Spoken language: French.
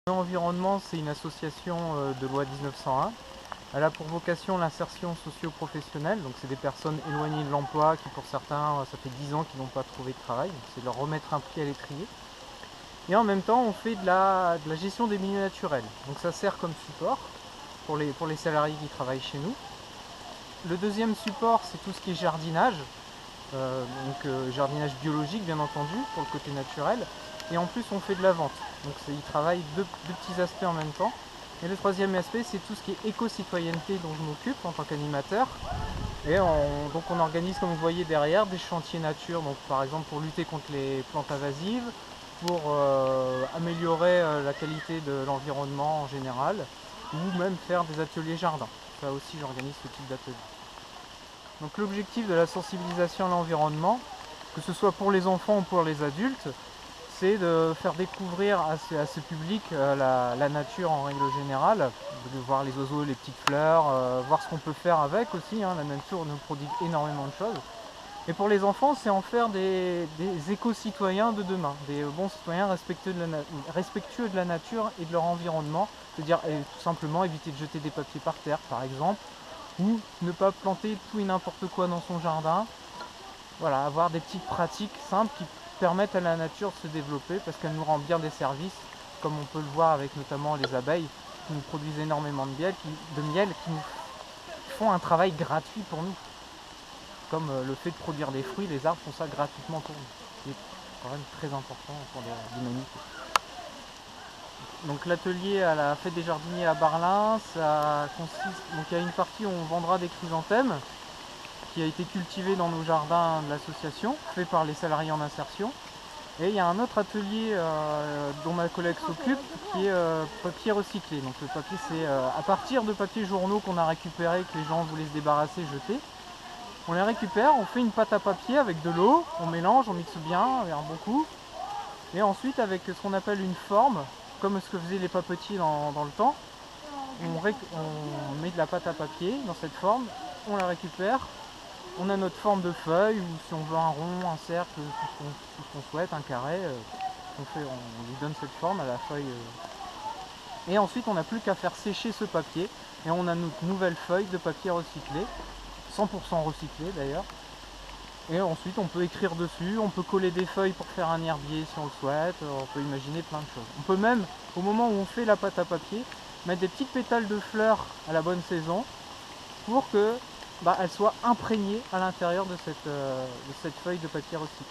Environnement, c'est une association de loi 1901. Elle a pour vocation l'insertion socio-professionnelle, donc c'est des personnes éloignées de l'emploi qui pour certains, ça fait 10 ans qu'ils n'ont pas trouvé de travail, donc c'est leur remettre un pied à l'étrier. Et en même temps, on fait de la gestion des milieux naturels, donc ça sert comme support pour les salariés qui travaillent chez nous. Le deuxième support, c'est tout ce qui est jardinage, jardinage biologique bien entendu, pour le côté naturel. Et en plus, on fait de la vente. Donc ils travaillent deux petits aspects en même temps. Et le troisième aspect, c'est tout ce qui est éco-citoyenneté dont je m'occupe en tant qu'animateur. Donc on organise, comme vous voyez derrière, des chantiers nature, donc par exemple pour lutter contre les plantes invasives, pour améliorer la qualité de l'environnement en général, ou même faire des ateliers jardin. Ça aussi, j'organise ce type d'atelier. Donc l'objectif de la sensibilisation à l'environnement, que ce soit pour les enfants ou pour les adultes, c'est de faire découvrir à ce public la nature en règle générale, de voir les oiseaux, les petites fleurs, voir ce qu'on peut faire avec aussi, hein. La nature nous prodigue énormément de choses. Et pour les enfants, c'est en faire des éco-citoyens de demain, des bons citoyens respectueux de la nature et de leur environnement, c'est-à-dire tout simplement éviter de jeter des papiers par terre par exemple, ou ne pas planter tout et n'importe quoi dans son jardin. Voilà, avoir des petites pratiques simples qui permettent à la nature de se développer parce qu'elle nous rend bien des services, comme on peut le voir avec notamment les abeilles qui nous produisent énormément de miel, qui nous font un travail gratuit pour nous. Comme le fait de produire des fruits, les arbres font ça gratuitement pour nous. C'est quand même très important pour l'humanité. Donc l'atelier à la fête des jardiniers à Barlin, ça consiste. Donc il y a une partie où on vendra des chrysanthèmes qui a été cultivé dans nos jardins de l'association, fait par les salariés en insertion. Et il y a un autre atelier dont ma collègue s'occupe, qui est papier recyclé. Donc le papier, c'est à partir de papiers journaux qu'on a récupérés, que les gens voulaient se débarrasser, jeter. On les récupère, on fait une pâte à papier avec de l'eau, on mélange, on mixe bien, avec un bon coup. Et ensuite, avec ce qu'on appelle une forme, comme ce que faisaient les papetiers dans le temps, on met de la pâte à papier dans cette forme, on la récupère. On a notre forme de feuille, ou si on veut un rond, un cercle, tout ce qu'on souhaite, un carré, on lui donne cette forme à la feuille. Et ensuite, on n'a plus qu'à faire sécher ce papier, et on a notre nouvelle feuille de papier recyclé, 100% recyclé d'ailleurs. Et ensuite, on peut écrire dessus, on peut coller des feuilles pour faire un herbier si on le souhaite, on peut imaginer plein de choses. On peut même, au moment où on fait la pâte à papier, mettre des petites pétales de fleurs à la bonne saison, pour que elle soit imprégnée à l'intérieur de cette feuille de papier recyclé.